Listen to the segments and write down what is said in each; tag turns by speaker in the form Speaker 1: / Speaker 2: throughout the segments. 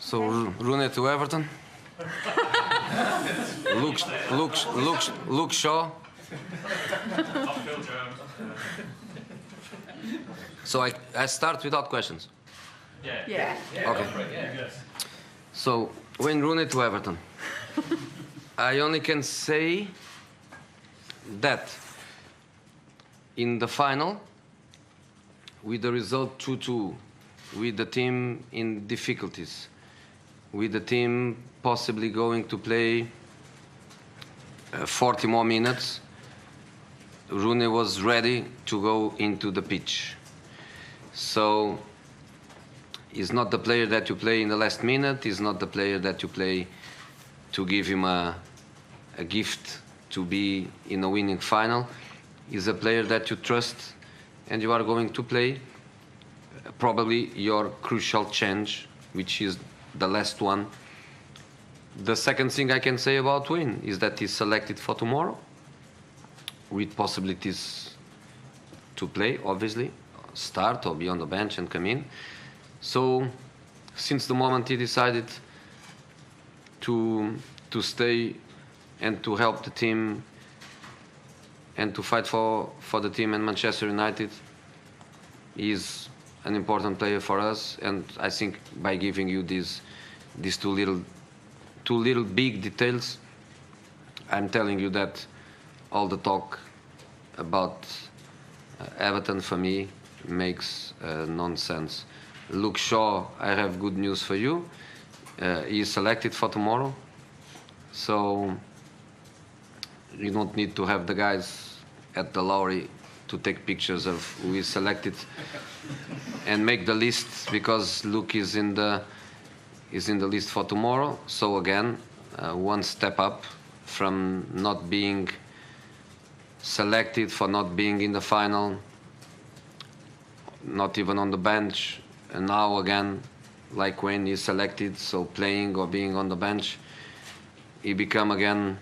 Speaker 1: So Rooney to Everton. Luke Shaw. So I start without questions.
Speaker 2: Yeah.
Speaker 1: Okay. So Wayne Rooney to Everton. I only can say that in the final, with the result 2-2, with the team in difficulties, with the team possibly going to play 40 more minutes, Rooney was ready to go into the pitch. So he's not the player that you play in the last minute. He's not the player that you play to give him a gift to be in a winning final. He's a player that you trust and you are going to play probably your crucial change, which is the last one. The second thing I can say about Wayne is that he's selected for tomorrow with possibilities to play, obviously, start or be on the bench and come in. So since the moment he decided to stay and to help the team and to fight for the team and Manchester United, he's an important player for us. And I think by giving you these two little big details, I'm telling you that all the talk about Everton for me makes nonsense. Luke Shaw, I have good news for you. He is selected for tomorrow, so you don't need to have the guys at the Lowry to take pictures of who is selected and make the list, because Luke is in the list for tomorrow. So again, one step up from not being selected, for not being in the final, not even on the bench, and now again, like Wayne is selected, so playing or being on the bench, he become again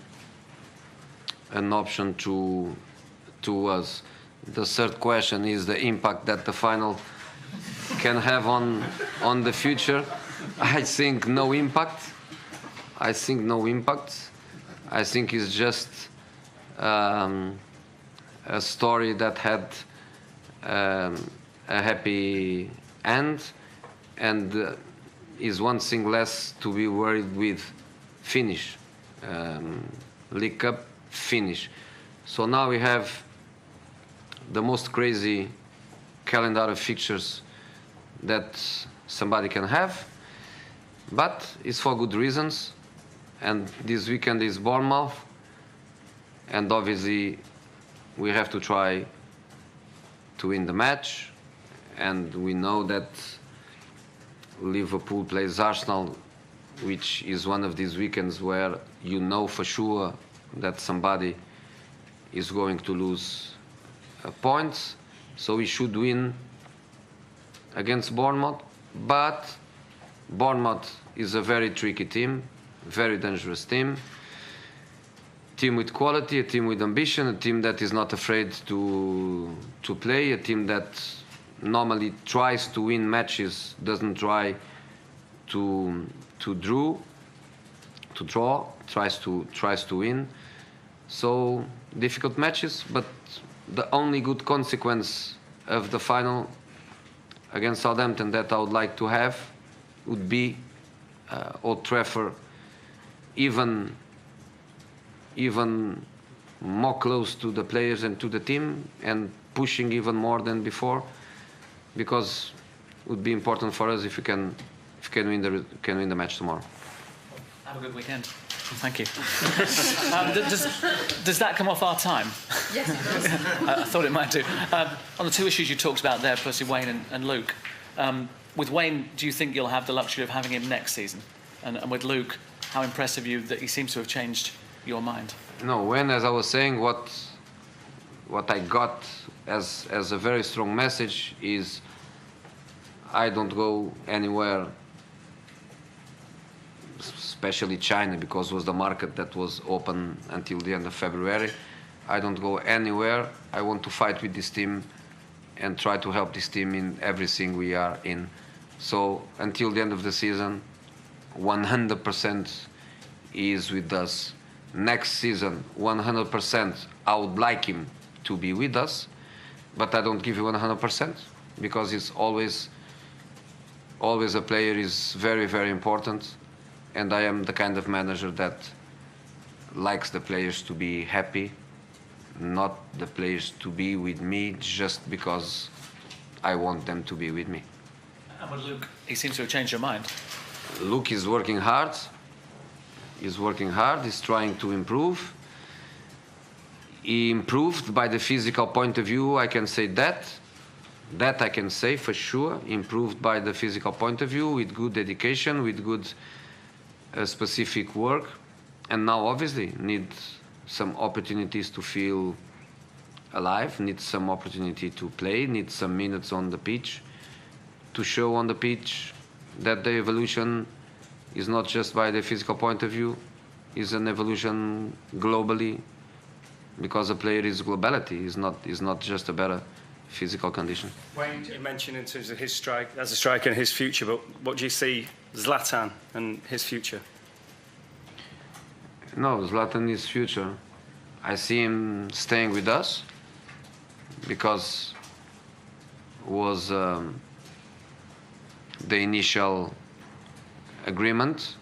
Speaker 1: an option to us. The third question is the impact that the final can have on the future. I think no impact. I think it's just a story that had a happy end, and is one thing less to be worried with. Finish. League Cup, finish. So now we have the most crazy calendar of fixtures that somebody can have, but it's for good reasons. And this weekend is Bournemouth, and obviously we have to try to win the match. And we know that Liverpool plays Arsenal, which is one of these weekends where you know for sure that somebody is going to lose points. So we should win against Bournemouth. But Bournemouth is a very tricky team, very dangerous team with quality, a team with ambition, a team that is not afraid to play, a team that normally tries to win matches, doesn't try to draw, tries to win. So difficult matches, but the only good consequence of the final against Southampton that I would like to have would be Old Trafford even more close to the players and to the team, and pushing even more than before, because it would be important for us if we can win the match tomorrow.
Speaker 3: Have a good weekend. Thank you. Does that come off our time?
Speaker 2: Yes, it does.
Speaker 3: I thought it might do. On the two issues you talked about there, firstly Wayne and Luke, with Wayne, do you think you'll have the luxury of having him next season? And with Luke, how impressive you that he seems to have changed your mind?
Speaker 1: No, Wayne, as I was saying, what I got as a very strong message is I don't go anywhere, especially China, because it was the market that was open until the end of February. I don't go anywhere. I want to fight with this team and try to help this team in everything we are in. So until the end of the season, 100% he is with us. Next season, 100%, I would like him to be with us, but I don't give you 100% because it's always a player is very, very important, and I am the kind of manager that likes the players to be happy, not the players to be with me just because I want them to be with me.
Speaker 3: And with Luke, he seems to have changed your mind.
Speaker 1: Luke is working hard. He's working hard. He's trying to improve. He improved by the physical point of view. I can say that. That I can say for sure. Improved by the physical point of view with good dedication, with good specific work. And now obviously need some opportunities to feel alive, need some opportunity to play, need some minutes on the pitch, to show on the pitch that the evolution is not just by the physical point of view, is an evolution globally, because a player is globality, is not just a better physical condition.
Speaker 4: Wayne, you mentioned in terms of his strike, as a striker and his future, but what do you see Zlatan and his future?
Speaker 1: No, Zlatan is future. I see him staying with us because was the initial agreement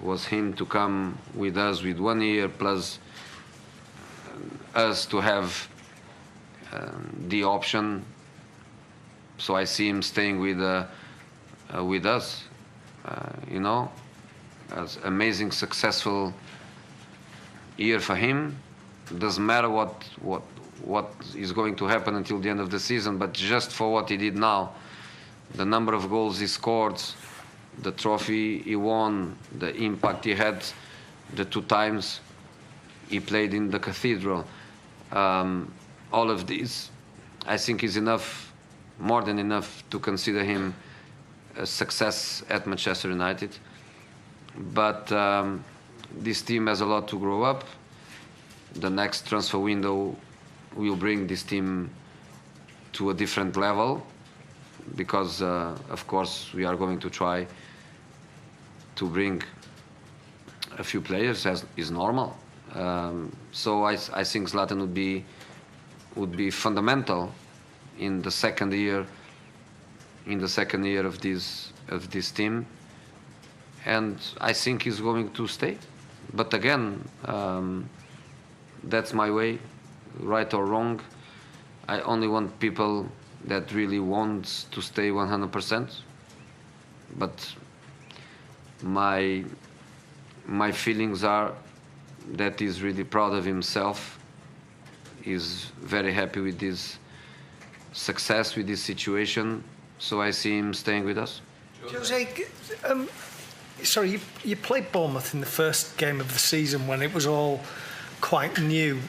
Speaker 1: was him to come with us with 1 year plus us to have the option. So I see him staying with us. You know, as amazing, successful year for him. Doesn't matter what is going to happen until the end of the season, but just for what he did now, the number of goals he scored, the trophy he won, the impact he had, the 2 times he played in the Cathedral, all of this, I think is enough, more than enough, to consider him a success at Manchester United. But this team has a lot to grow up. The next transfer window will bring this team to a different level because, of course, we are going to try to bring a few players, as is normal. So I think Zlatan would be fundamental in the second year of this team, and I think he's going to stay. But again, that's my way, right or wrong. I only want people that really want to stay 100%. But my feelings are that he's really proud of himself. He's very happy with this success, with this situation. So I see him staying with us.
Speaker 5: Jose, sorry, you played Bournemouth in the first game of the season when it was all quite new.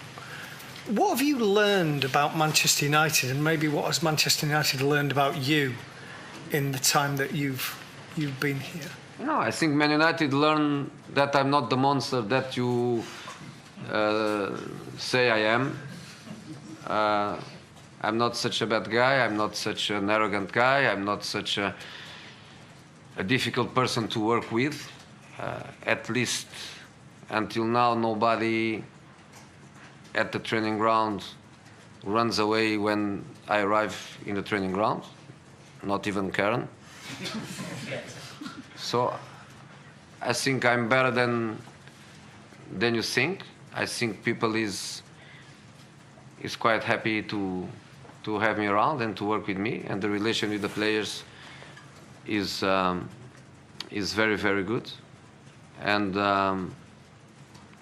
Speaker 5: What have you learned about Manchester United, and maybe what has Manchester United learned about you in the time that you've been here?
Speaker 1: No, I think Man United learned that I'm not the monster that you say I am. I'm not such a bad guy. I'm not such an arrogant guy. I'm not such a difficult person to work with. At least until now, nobody at the training ground runs away when I arrive in the training ground. Not even Karen. So I think I'm better than you think. I think people is quite happy to have me around and to work with me, and the relation with the players is very, very good. And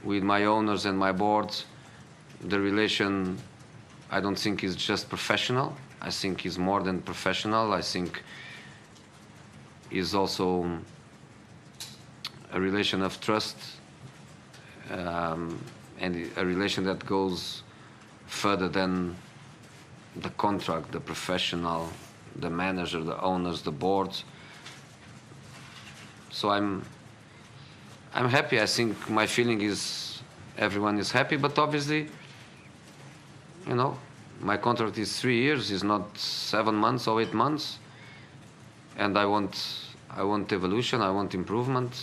Speaker 1: with my owners and my board, the relation, I don't think is just professional. I think is more than professional. I think is also a relation of trust, and a relation that goes further than the contract, the professional, the manager, the owners, the board. So I'm happy. I think my feeling is everyone is happy, but obviously, you know, my contract is 3 years, is not 7 months or 8 months, and I want evolution, I want improvement.